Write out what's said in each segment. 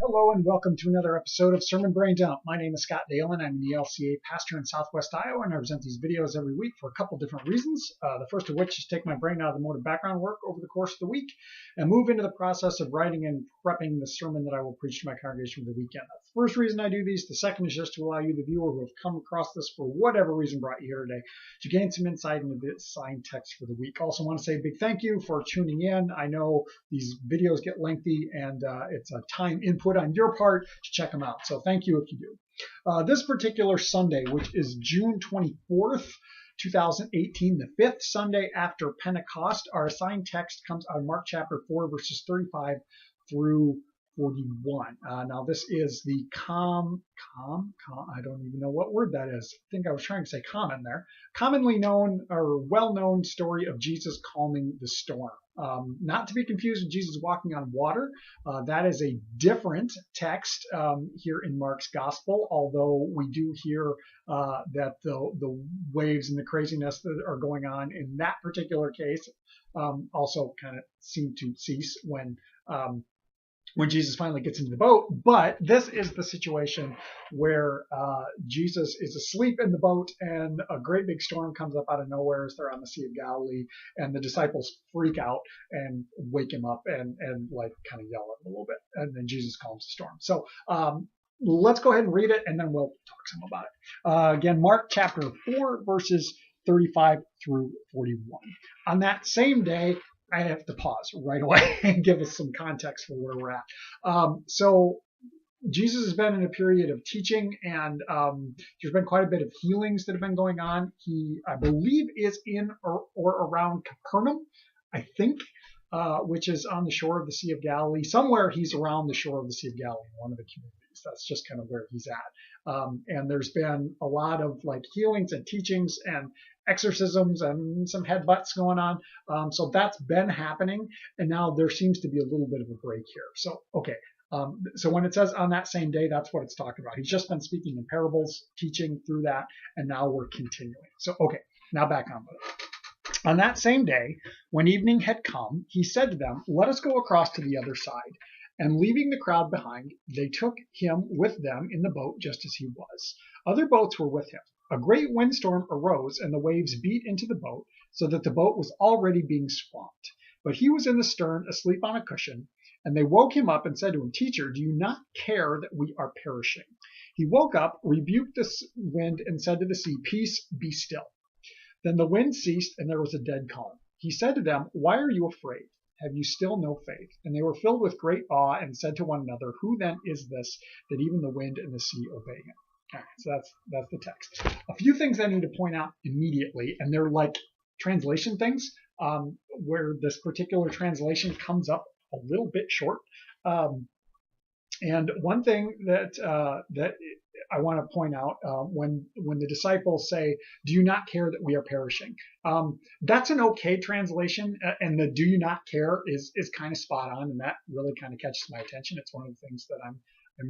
Hello and welcome to another episode of Sermon Braindump. My name is Scott Dalen. I'm the LCA pastor in Southwest Iowa, and I present these videos every week for a couple different reasons. The first of which is take my brain out of the mode of background work over the course of the week and move into the process of writing and prepping the sermon that I will preach to my congregation for the weekend. That's the first reason I do these. The second is just to allow you, the viewer who have come across this for whatever reason brought you here today, to gain some insight into the assigned text for the week. Also want to say a big thank you for tuning in. I know these videos get lengthy and it's a time input on your part to check them out. So thank you if you do. This particular Sunday, which is June 24th, 2018, the fifth Sunday after Pentecost, our assigned text comes out of Mark chapter 4, verses 35 through 41. Now this is the I don't even know what word that is. I think I was trying to say common there. Commonly known or well-known story of Jesus calming the storm. Not to be confused with Jesus walking on water. That is a different text here in Mark's gospel, although we do hear that the waves and the craziness that are going on in that particular case also kind of seem to cease when Jesus finally gets into the boat. But this is the situation where Jesus is asleep in the boat and a great big storm comes up out of nowhere as they're on the Sea of Galilee, and the disciples freak out and wake him up and like kind of yell at him a little bit, and then Jesus calms the storm. So let's go ahead and read it and then we'll talk some about it. Again, Mark chapter 4 verses 35 through 41. On that same day, I have to pause right away and give us some context for where we're at. So Jesus has been in a period of teaching, and there's been quite a bit of healings that have been going on. He, I believe, is in or around Capernaum, I think, which is on the shore of the Sea of Galilee. Somewhere he's around the shore of the Sea of Galilee, one of the communities. That's just kind of where he's at. And there's been a lot of like healings and teachings and exorcisms and some headbutts going on. So that's been happening. And now there seems to be a little bit of a break here. So, okay. So when it says on that same day, that's what it's talking about. He's just been speaking in parables, teaching through that, and now we're continuing. So, okay, now back on with it. On that same day, when evening had come, he said to them, "Let us go across to the other side." And leaving the crowd behind, they took him with them in the boat just as he was. Other boats were with him. A great windstorm arose, and the waves beat into the boat, so that the boat was already being swamped. But he was in the stern, asleep on a cushion. And they woke him up and said to him, "Teacher, do you not care that we are perishing?" He woke up, rebuked the wind, and said to the sea, "Peace, be still." Then the wind ceased, and there was a dead calm. He said to them, "Why are you afraid? Have you still no faith?" And they were filled with great awe and said to one another, "Who then is this that even the wind and the sea obey him?" Okay, so that's the text. A few things I need to point out immediately, and they're like translation things, where this particular translation comes up a little bit short. And one thing that I want to point out, when the disciples say, "Do you not care that we are perishing?" That's an okay translation, and the "do you not care" is kind of spot on, and that really kind of catches my attention. It's one of the things that I'm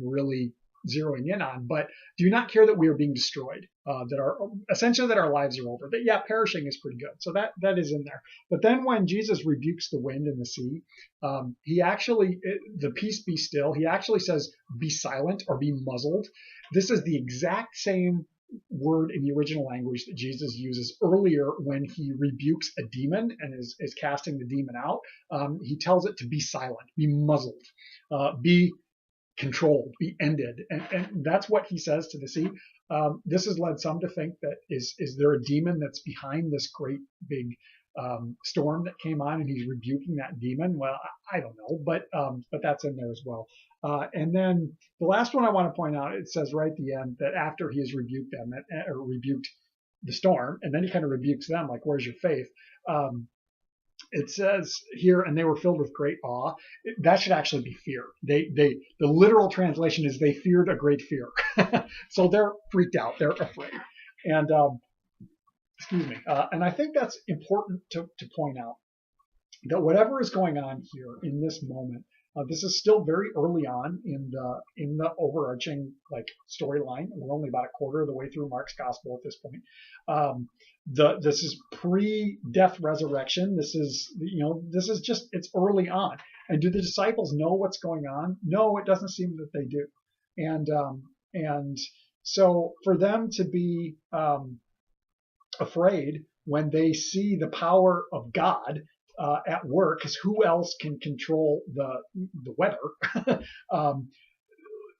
really zeroing in on. But do you not care that we are being destroyed, that our lives are over? That, yeah, perishing is pretty good. So that is in there. But then when Jesus rebukes the wind and the sea, he actually, the peace be still, he actually says, "Be silent," or "be muzzled." This is the exact same word in the original language that Jesus uses earlier when he rebukes a demon and is casting the demon out. He tells it to be silent, be muzzled, be controlled, be ended. And that's what he says to the sea. This has led some to think that is there a demon that's behind this great big storm that came on, and he's rebuking that demon? Well, I don't know, but that's in there as well. And then the last one I want to point out, it says right at the end that after he has rebuked them, or rebuked the storm, and then he kind of rebukes them, like, "Where's your faith?" It says here, "and they were filled with great awe." That should actually be fear. The literal translation is they feared a great fear. So they're freaked out. They're afraid. And excuse me. And I think that's important to point out, that whatever is going on here in this moment, this is still very early on in the overarching like storyline. We're only about a quarter of the way through Mark's gospel at this point. This is pre-death resurrection. This is just, it's early on. And do the disciples know what's going on? No, it doesn't seem that they do. And so for them to be afraid when they see the power of God at work, because who else can control the weather?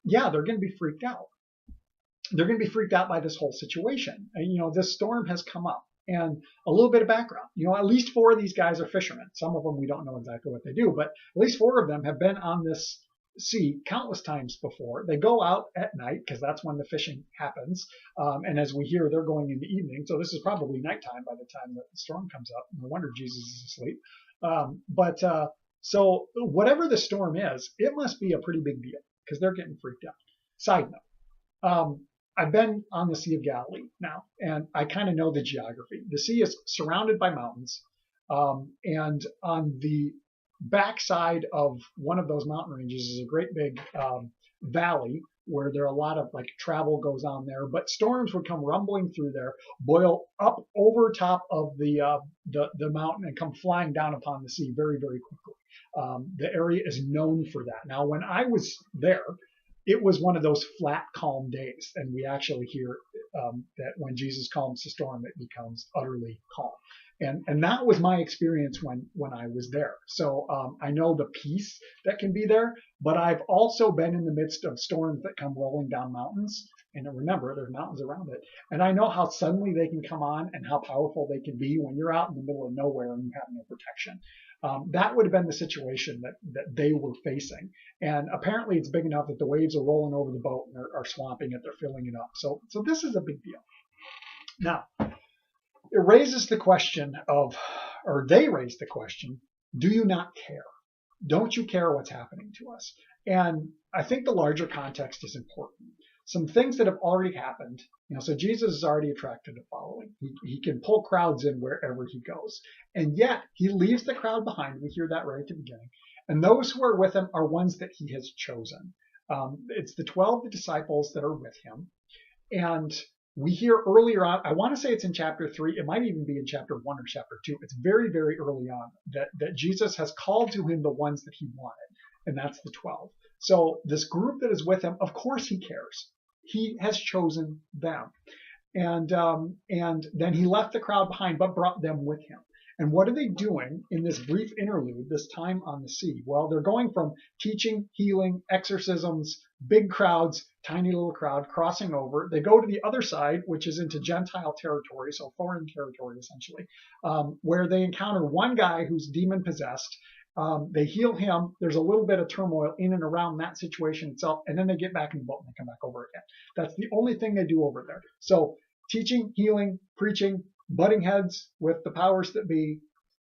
Yeah, they're going to be freaked out. They're going to be freaked out by this whole situation. And, this storm has come up. And a little bit of background. At least 4 of these guys are fishermen. Some of them we don't know exactly what they do, but at least 4 of them have been on this sea countless times before. They go out at night because that's when the fishing happens. And as we hear, they're going in the evening. So this is probably nighttime by the time that the storm comes up. No wonder Jesus is asleep. So whatever the storm is, it must be a pretty big deal because they're getting freaked out. Side note. I've been on the Sea of Galilee now, and I kind of know the geography. The sea is surrounded by mountains, and on the backside of one of those mountain ranges is a great big valley where there are a lot of travel goes on there. But storms would come rumbling through there, boil up over top of the mountain, and come flying down upon the sea very, very quickly. The area is known for that. Now, when I was there, it was one of those flat, calm days. And we actually hear that when Jesus calms the storm, it becomes utterly calm. And that was my experience when I was there. So I know the peace that can be there, but I've also been in the midst of storms that come rolling down mountains. And remember, there's mountains around it. And I know how suddenly they can come on and how powerful they can be when you're out in the middle of nowhere and you have no protection. That would have been the situation that they were facing. And apparently it's big enough that the waves are rolling over the boat and are swamping it. They're filling it up. So this is a big deal. Now, it raises the question they raise the question, do you not care? Don't you care what's happening to us? And I think the larger context is important. Some things that have already happened, so Jesus is already attracted to following. He can pull crowds in wherever he goes. And yet he leaves the crowd behind. We hear that right at the beginning. And those who are with him are ones that he has chosen. It's the 12 disciples that are with him. And we hear earlier on, I want to say it's in chapter 3. It might even be in chapter 1 or chapter 2. It's very, very early on that Jesus has called to him the ones that he wanted. And that's the 12. So this group that is with him, of course he cares. He has chosen them. And then he left the crowd behind, but brought them with him. And what are they doing in this brief interlude, this time on the sea? Well, they're going from teaching, healing, exorcisms, big crowds, tiny little crowd, crossing over. They go to the other side, which is into Gentile territory, so foreign territory essentially, where they encounter one guy who's demon possessed. They heal him. There's a little bit of turmoil in and around that situation itself, and then they get back in the boat and they come back over again. That's the only thing they do over there. So teaching, healing, preaching, butting heads with the powers that be,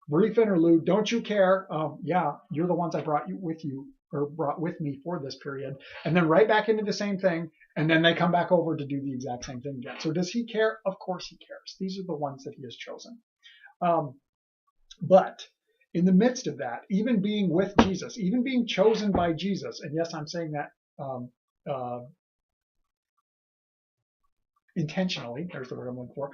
brief interlude. Don't you care? Yeah, you're the ones I brought with me for this period. And then right back into the same thing. And then they come back over to do the exact same thing again. So does he care? Of course he cares. These are the ones that he has chosen. But in the midst of that, even being with Jesus, even being chosen by Jesus, and yes, I'm saying that intentionally, there's the word I'm looking for,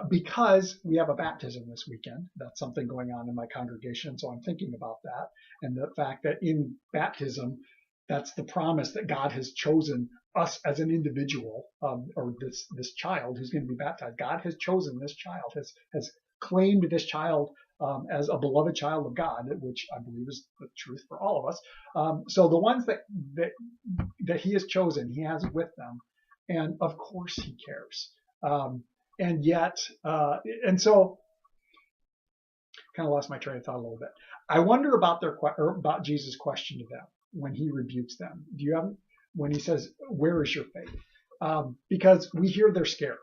because we have a baptism this weekend. That's something going on in my congregation, so I'm thinking about that, and the fact that in baptism, that's the promise that God has chosen us as an individual, or this child who's going to be baptized. God has chosen this child, has claimed this child as a beloved child of God, which I believe is the truth for all of us. So the ones that he has chosen, he has with them. And of course he cares. And so kind of lost my train of thought a little bit. I wonder about Jesus' question to them when he rebukes them. When he says, where is your faith? Because we hear they're scared.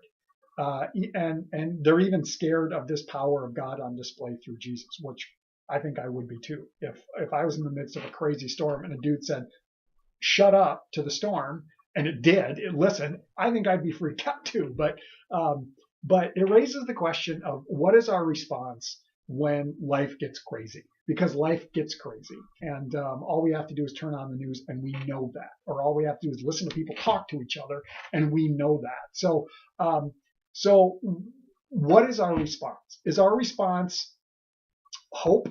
And they're even scared of this power of God on display through Jesus, which I think I would be too. If I was in the midst of a crazy storm and a dude said, shut up to the storm, and it did, it listened, I think I'd be freaked out too. But it raises the question of what is our response when life gets crazy? Because life gets crazy. And all we have to do is turn on the news and we know that. Or all we have to do is listen to people talk to each other and we know that. So what is our response? Is our response hope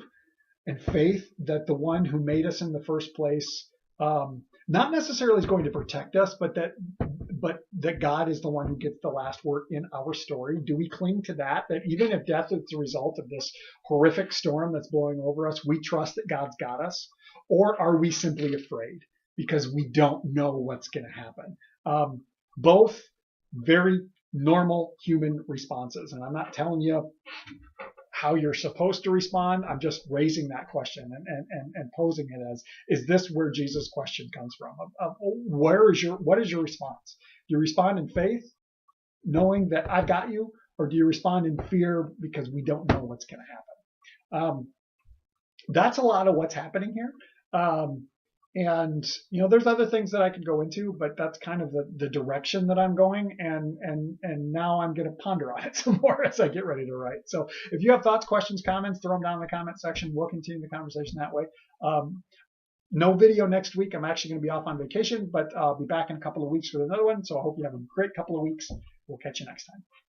and faith that the one who made us in the first place, not necessarily is going to protect us, but that God is the one who gets the last word in our story? Do we cling to that? That even if death is the result of this horrific storm that's blowing over us, we trust that God's got us? Or are we simply afraid because we don't know what's going to happen? Both very normal human responses. And I'm not telling you how you're supposed to respond. I'm just raising that question and posing it as, is this where Jesus' question comes from? What is your response? Do you respond in faith, knowing that I've got you, or do you respond in fear because we don't know what's going to happen? That's a lot of what's happening here. And there's other things that I could go into, but that's kind of the direction that I'm going, and now I'm going to ponder on it some more as I get ready to write. So if you have thoughts, questions, comments, throw them down in the comment section. We'll continue the conversation that way. No video next week. I'm actually going to be off on vacation, but I'll be back in a couple of weeks with another one. So I hope you have a great couple of weeks. We'll catch you next time.